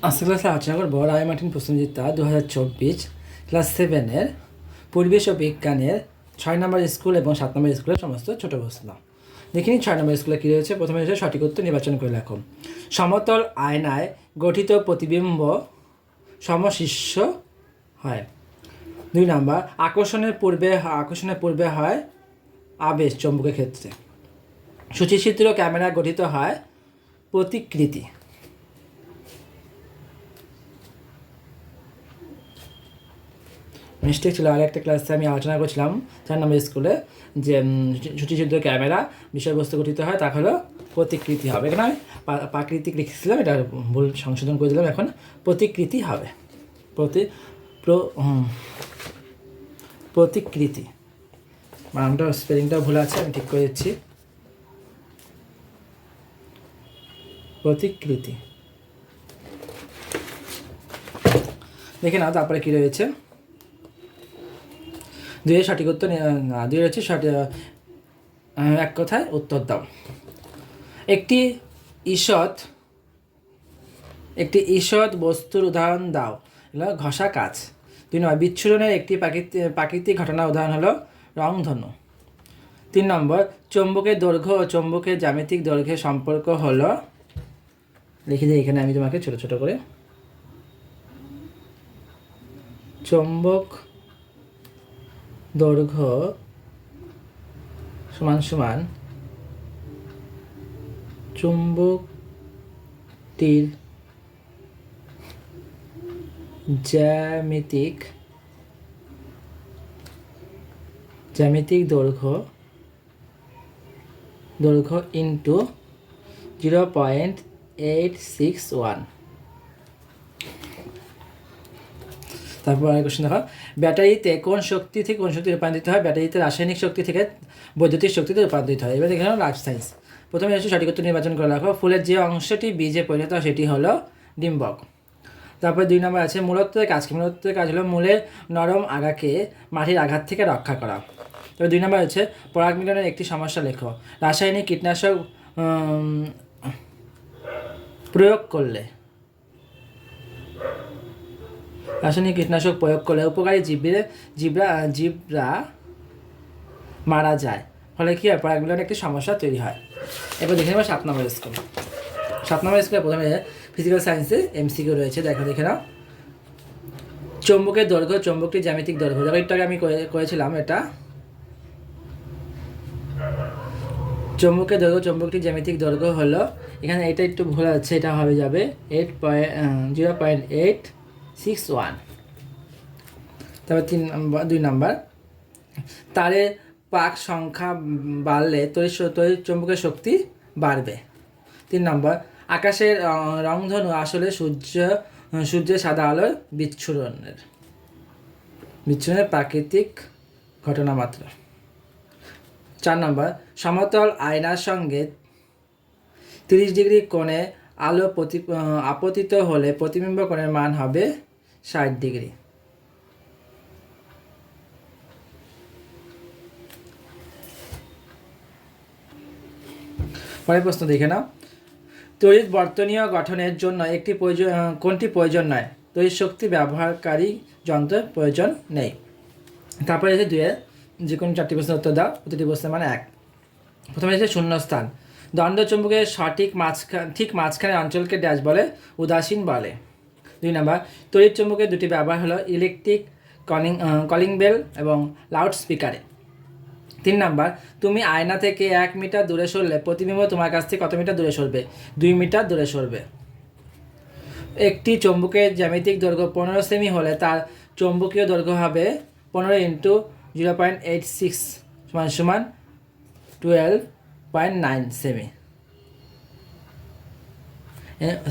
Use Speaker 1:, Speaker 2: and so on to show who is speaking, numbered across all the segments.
Speaker 1: আজকে ক্লাসে আলোচনা করবো রায় মার্টিন প্রশ্নবিচিত্রা 2024 ক্লাস 7-এর পরিবেশ ও বিজ্ঞানের 6 নম্বর স্কুল এবং 7 নম্বর স্কুলের সমস্ত ছোট প্রশ্ন। দেখিনি 6 নম্বর স্কুলে কী রয়েছে। প্রথমে রয়েছে সঠিক উত্তর নির্বাচন করে লেখো। সমতল আয়নায় গঠিত প্রতিবিম্ব সমশীর্ষ হয়। 2 নম্বর আকর্ষণের পূর্বে হয় আবেশ চৌম্বকের ক্ষেত্রে। সূচিচিত্র ক্যামেরা গঠিত হয় প্রতিকৃতি। মিস্টেক ছিল, আর একটা ক্লাসে আমি আলোচনা করছিলাম 4 নম্বর স্কুলে যে সূচিচিত্র ক্যামেরা বিষয়বস্তু গঠিত হয় তা হলো প্রতিকৃতি হবে। এখানে আমি প্রাকৃতিক লিখেছিলাম, এটা ভুল সংশোধন করে দিলাম, এখন প্রতিকৃতি হবে। প্রতিকৃতি নামটা স্পেলিংটাও ভুল আছে, আমি ঠিক করে দিচ্ছি। প্রতিকৃতি দেখে নাও। তারপরে কী রয়েছে, 2 সঠিক উত্তর 2 হচ্ছে এক কথায় উত্তর দাও। একটি ঈষৎ বস্তুর উদাহরণ দাও, হলো ঘষা কাচ। 2 নম্বর বিচ্ছুরণের একটি প্রাকৃতিক ঘটনার উদাহরণ হলো রংধনু। 3 নম্বর চৌম্বকের দৈর্ঘ্য ও চৌম্বকের জ্যামিতিক দৈর্ঘ্যের সম্পর্ক হলো, লিখে দিই এখানে আমি তোমাকে ছোট ছোট করে। চৌম্বক দৈর্ঘ্য সমান সমান চুম্বকটির জ্যামিতিক দৈর্ঘ্য ইন্টু 0.861। তারপর আরেক কোশ্চেন দেখো, ব্যাটারিতে কোন শক্তি থেকে কোন শক্তি রূপান্তরিত হয়? ব্যাটারিতে রাসায়নিক শক্তি থেকে বৈদ্যুতিক শক্তিতে রূপান্তরিত হয়। এবার দেখে নাও লাইফ সায়েন্স। প্রথমে হচ্ছে সঠিক উত্তর নির্বাচন করে রাখো। ফুলের যে অংশটি বীজে পরিণত হয় সেটি হলো ডিম্বক। তারপরে 2 নম্বর আছে মূলত্বের কাজ কি? মূলত্বের কাজ হলো মূলের নরম আগাকে মাটির আঘাত থেকে রক্ষা করা। তবে 2 নম্বর হচ্ছে পরাগ মিলনের একটি সমস্যা লেখো। রাসায়নিক কীটনাশক প্রয়োগ করলে উপকারী জীবরা মারা যায়, ফলে কী হয়? পরাগ মিলনের একটি সমস্যা তৈরি হয়। এবার দেখে নেব 7 নম্বর স্কুল। 7 নম্বর স্কুলে প্রথমে ফিজিক্যাল সায়েন্সে এমসিকিউ রয়েছে, দেখে নাও। চৌম্বকের দৈর্ঘ্য, চৌম্বকটির জ্যামিতিক দৈর্ঘ্য। দেখো একটু আগে আমি করেছিলাম এটা। চৌম্বকের দৈর্ঘ্য, চৌম্বকটির জ্যামিতিক দৈর্ঘ্য হলো, এখানে এটা একটু ভুল আছে, এটা হবে যাবে 0.861। তারপর 2 নম্বর তারের পাক সংখ্যা বাড়লে তড়িৎ চৌম্বকের শক্তি বাড়বে। 3 নম্বর আকাশের রংধনু আসলে সূর্যের সাদা আলোর বিচ্ছুরণের প্রাকৃতিক ঘটনা মাত্র। 4 নম্বর সমতল আয়নার সঙ্গে 30 ডিগ্রি কোণে আলো আপতিত হলে প্রতিবিম্ব কোণের মান হবে 60 ডিগ্রি। পরের প্রশ্ন দেখে নাও। তড়িৎ বর্তনীয় গঠনের জন্য কোনটি প্রয়োজন নয়? তড়িৎ শক্তি ব্যবহারকারী যন্ত্রের প্রয়োজন নেই। তারপরে এসে 2 যে কোনো 4টি প্রশ্নের উত্তর দাও, প্রতিটি প্রশ্নের মানে 1। প্রথমে এসে শূন্যস্থান। দণ্ড চুম্বকের ঠিক মাঝখানে অঞ্চলকে ড্যাশ বলে? উদাসীন বলে। 2 নম্বর তড়িৎ চুম্বকের 2টি ব্যবহার হলো ইলেকট্রিক কলিং বেল এবং লাউড স্পিকারে। 3 নম্বর তুমি আয়না থেকে 1 মিটার দূরে সরলে প্রতিবিম্ব তোমার কাছ থেকে কত মিটার দূরে সরবে? 2 মিটার দূরে সরবে। একটি চৌম্বকের জ্যামিতিক দৈর্ঘ্য 15 সেমি হলে তার চৌম্বকীয় দৈর্ঘ্য হবে 15 ইন্টু 0.86 সমান 12.9 সেমি।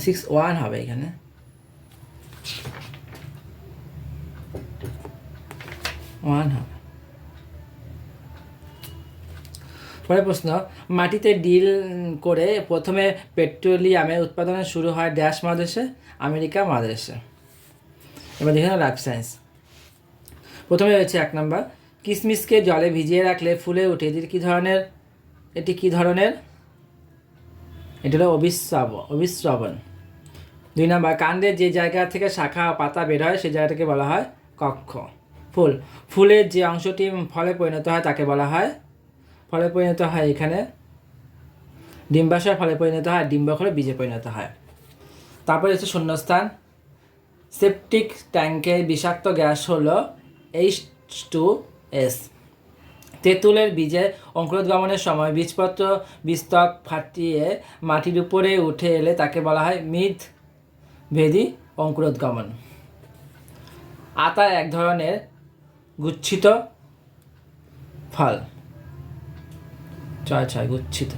Speaker 1: 61 হবে এখানে। 1 হবে। পরের প্রশ্ন, মাটিতে ডিল করে প্রথমে পেট্রোলিয়ামের উৎপাদন শুরু হয় ড্যাশ মহাদেশে? আমেরিকা মহাদেশে। এবার দেখে নাও লাইফ সায়েন্স। প্রথমে রয়েছে 1 নম্বর কিশমিশকে জলে ভিজিয়ে রাখলে ফুলে ওঠে, এটি কী ধরনের? এটা হলো অভিস্রবণ। 2 নম্বর, কাণ্ডের যে জায়গা থেকে শাখা ও পাতা বের হয় সেই জায়গাটাকে বলা হয় কক্ষ। ফুলের যে অংশটি ফলে পরিণত হয় তাকে বলা হয়, ফলে পরিণত হয় এখানে ডিম্বাশয়, ফলে পরিণত হয় ডিম্বক হলে বীজে পরিণত হয়। তারপরে হচ্ছে শূন্যস্থান। সেপটিক ট্যাঙ্কের বিষাক্ত গ্যাস হলো H2S। তেঁতুলের বীজে অঙ্কুরোদ্গমনের সময় বীজপত্র বীজতক ফাটিয়ে মাটির উপরে উঠে এলে তাকে বলা হয় মৃদভেদী অঙ্কুরোদ্গমন। আতা এক ধরনের গুচ্ছিত ফল। গুচ্ছিত।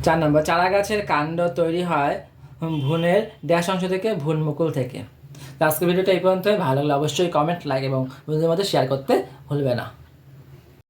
Speaker 1: 4 নম্বর, চারা গাছের কাণ্ড তৈরি হয় ভ্রূণের ড্যাশ অংশ থেকে, ভ্রূণমুকুল থেকে। আজকের ভিডিওটা এই পর্যন্তই। ভালো লাগলে অবশ্যই কমেন্ট, লাইক এবং বন্ধুদের মধ্যে শেয়ার করতে ভুলবে না।